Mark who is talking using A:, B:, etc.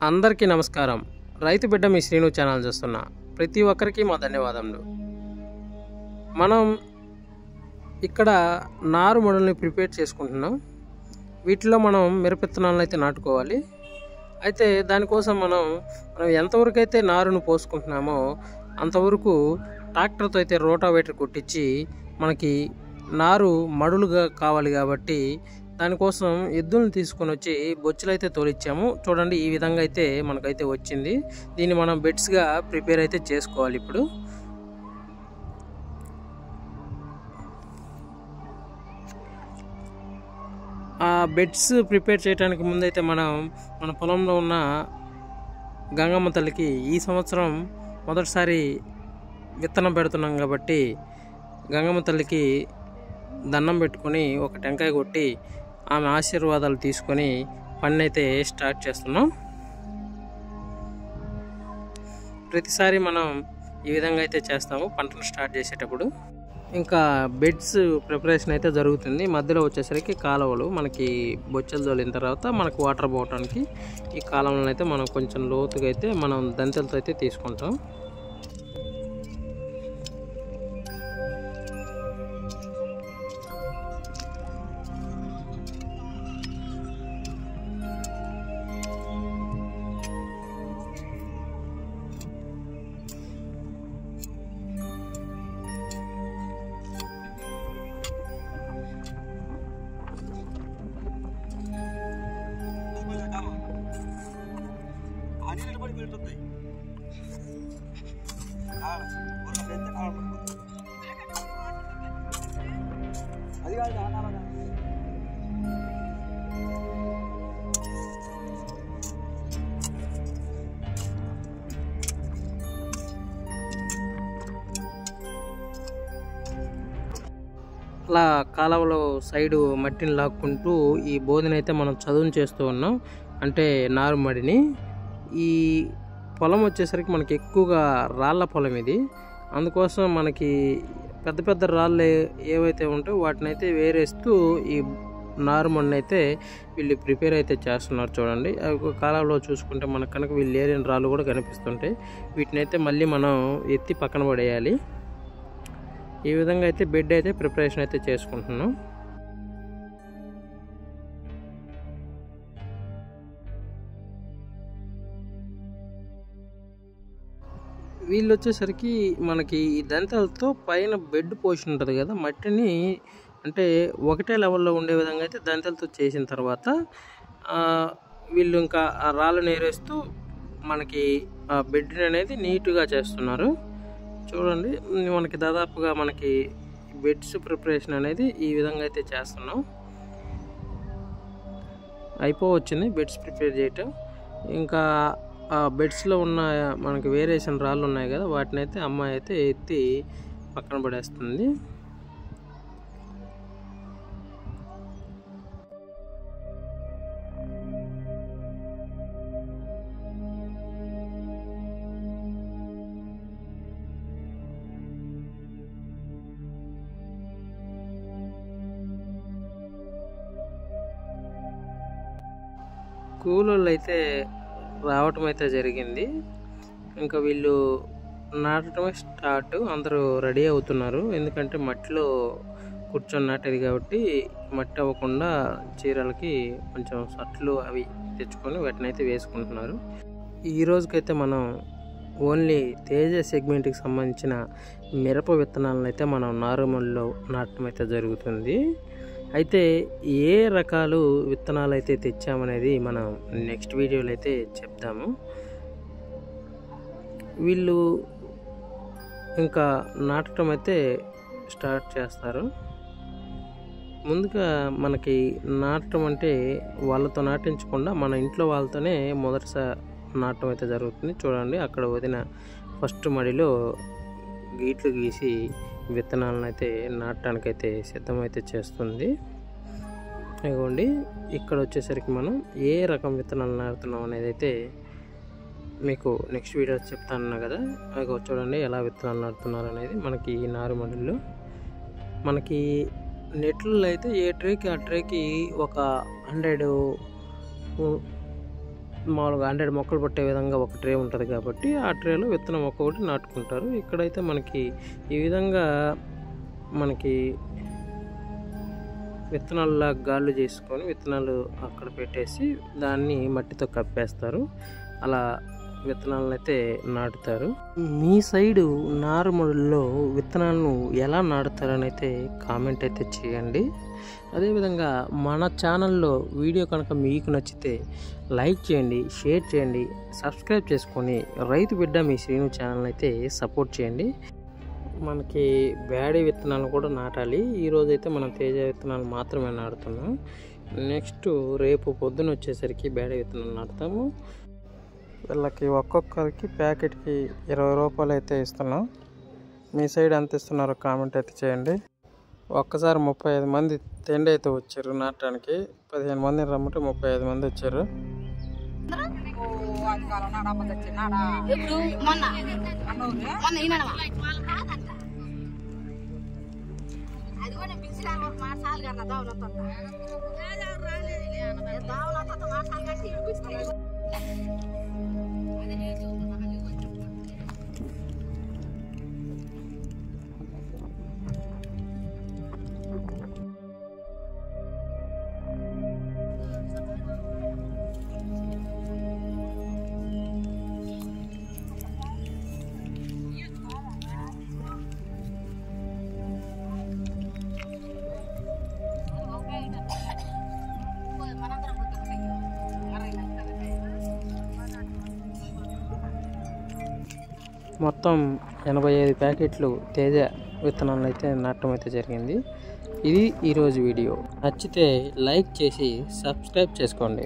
A: అందరికీ నమస్కారం. రైతు బిడ్డ మీ శ్రీను ఛానల్ చూస్తున్న ప్రతి ఒక్కరికి మా ధన్యవాదములు. మనం ఇక్కడ నారుమడుల్ని ప్రిపేర్ చేసుకుంటున్నాం. వీటిలో మనం మిరపవిత్తనాలను అయితే నాటుకోవాలి. అయితే దానికోసం మనం ఎంతవరకు అయితే నారును పోసుకుంటున్నామో అంతవరకు ట్రాక్టర్తో అయితే రోటావేటర్ కొట్టించి మనకి నారు మడులుగా కావాలి కాబట్టి దానికోసం ఎద్దులను తీసుకొని వచ్చి బొచ్చులు అయితే తోలిచ్చాము. చూడండి, ఈ విధంగా అయితే మనకైతే వచ్చింది. దీన్ని మనం బెడ్స్గా ప్రిపేర్ అయితే చేసుకోవాలి. ఇప్పుడు ఆ బెడ్స్ ప్రిపేర్ చేయడానికి ముందైతే మన పొలంలో ఉన్న గంగమ్మ తల్లికి ఈ సంవత్సరం మొదటిసారి విత్తనం పెడుతున్నాం కాబట్టి గంగమ్మ తల్లికి దండం పెట్టుకొని ఒక టెంకాయ కొట్టి ఆమె ఆశీర్వాదాలు తీసుకొని పని అయితే స్టార్ట్ చేస్తున్నాం. ప్రతిసారి మనం ఈ విధంగా అయితే చేస్తాము పంటలు స్టార్ట్ చేసేటప్పుడు. ఇంకా బెడ్స్ ప్రిపరేషన్ అయితే జరుగుతుంది. మధ్యలో వచ్చేసరికి కాలువలు మనకి బొచ్చలు తోలిన తర్వాత మనకు వాటర్ పోవడానికి ఈ కాలువలను అయితే మనం కొంచెం లోతుగా అయితే మనం దంతెలతో అయితే తీసుకుంటాం. అలా కాలువలో సైడు మట్టిని లాక్కుంటూ ఈ బోధినైతే మనం చదును చేస్తూ ఉన్నాం, అంటే నారుమడిని. ఈ పొలం వచ్చేసరికి మనకి ఎక్కువగా రాళ్ళ పొలం ఇది. అందుకోసం మనకి పెద్ద పెద్ద రాళ్ళు ఏవైతే ఉంటాయో వాటిని అయితే వేరేస్తూ ఈ నారుమడిని అయితే వీళ్ళు ప్రిపేర్ అయితే చేస్తున్నారు. చూడండి, కాలంలో చూసుకుంటే మనకు కనుక వీళ్ళు ఏరిన రాళ్ళు కూడా కనిపిస్తుంటాయి. వీటిని అయితే మళ్ళీ మనం ఎత్తి పక్కన పడేయాలి. ఈ విధంగా అయితే బెడ్ అయితే ప్రిపరేషన్ అయితే చేసుకుంటున్నాం. వీళ్ళు వచ్చేసరికి మనకి ఈ దంతాలతో పైన బెడ్ పోషన్ ఉంటుంది కదా, మట్టిని అంటే ఒకటే లెవెల్లో ఉండే విధంగా అయితే దంతాలతో చేసిన తర్వాత వీళ్ళు ఇంకా ఆ రాళ్ళను ఏరేస్తూ మనకి ఆ బెడ్ అనేది నీట్గా చేస్తున్నారు. చూడండి, మనకి దాదాపుగా మనకి బెడ్స్ ప్రిపరేషన్ అనేది ఈ విధంగా అయితే చేస్తున్నాం. అయిపోవచ్చింది బెడ్స్ ప్రిపేర్ చేయటం. ఇంకా ఆ బెడ్స్లో ఉన్న మనకి వేరేషన్ రాళ్ళు ఉన్నాయి కదా, వాటిని అయితే అమ్మాయి అయితే ఎత్తి పక్కన పడేస్తుంది. కూలోళ్ళు అయితే రావటం అయితే జరిగింది. ఇంకా వీళ్ళు నాటడమే స్టార్ట్. అందరూ రెడీ అవుతున్నారు, ఎందుకంటే మట్టిలో కూర్చొని నాటేది కాబట్టి మట్టి అవ్వకుండా చీరలకి కొంచెం సట్లు అవి తెచ్చుకొని వాటిని అయితే వేసుకుంటున్నారు. ఈ రోజుకైతే మనం ఓన్లీ తేజ సెగ్మెంట్కి సంబంధించిన మిరప విత్తనాలను అయితే మనం నారుమడిలో నాటడం అయితే జరుగుతుంది. అయితే ఏ రకాలు విత్తనాలు అయితే తెచ్చామనేది మనం నెక్స్ట్ వీడియోలో అయితే చెప్తాము. వీళ్ళు ఇంకా నాటడం అయితే స్టార్ట్ చేస్తారు. ముందుగా మనకి నాటడం అంటే వాళ్ళతో నాటించకుండా మన ఇంట్లో వాళ్ళతోనే మొదటిసారి నాటడం అయితే జరుగుతుంది. చూడండి, అక్కడ వదిన ఫస్ట్ మడిలో గీట్లు గీసి విత్తనాలను అయితే నాటడానికైతే సిద్ధమైతే చేస్తుంది. ఇదిగోండి, ఇక్కడ వచ్చేసరికి మనం ఏ రకం విత్తనాలు నాటుతున్నాం అనేది అయితే మీకు నెక్స్ట్ వీడియో చెప్తాను కదా. అదిగో చూడండి ఎలా విత్తనాలు నాటుతున్నారు అనేది. మనకి ఈ నారుమడిలో మనకి నెట్లు అయితే ఏ ట్రేకి ఆ ట్రేకి ఒక 100 మామూలుగా 100 మొక్కలు పట్టే విధంగా ఒక ట్రే ఉంటుంది కాబట్టి ఆ ట్రేలో విత్తనం ఒక్కొక్కటి నాటుకుంటారు. ఇక్కడైతే మనకి ఈ విధంగా మనకి విత్తనాలలా గాళ్ళు చేసుకొని విత్తనాలు అక్కడ పెట్టేసి దాన్ని మట్టితో కప్పేస్తారు. అలా విత్తనాలను అయితే నాటుతారు. మీ సైడు నారుమడిలో విత్తనాలను ఎలా నాటుతారని అయితే కామెంట్ అయితే చేయండి. అదేవిధంగా మన ఛానల్లో వీడియో కనుక మీకు నచ్చితే లైక్ చేయండి, షేర్ చేయండి, సబ్స్క్రైబ్ చేసుకొని రైతు బిడ్డ మీ శ్రీను ఛానల్ అయితే సపోర్ట్ చేయండి. మనకి బ్యాడీ విత్తనాలు కూడా నాటాలి. ఈరోజైతే మనం తేజ విత్తనాలు మాత్రమే నాటుతున్నాం. నెక్స్ట్ రేపు పొద్దున వచ్చేసరికి బ్యాడీ విత్తనాలు నాటుతాము. వీళ్ళకి ఒక్కొక్కరికి ప్యాకెట్కి 20 రూపాయలు అయితే ఇస్తున్నాం. మీ సైడ్ ఎంత ఇస్తున్నారో కామెంట్ అయితే చేయండి. ఒక్కసారి 35 మంది తెండి అయితే వచ్చారు నాటడానికి. 15 మందిని రమ్మంటే 35 మంది వచ్చారు. మొత్తం 85 ప్యాకెట్లు తేజ విత్తనాలు అయితే నాటడం అయితే జరిగింది. ఇది ఈరోజు వీడియో. నచ్చితే లైక్ చేసి సబ్స్క్రైబ్ చేసుకోండి.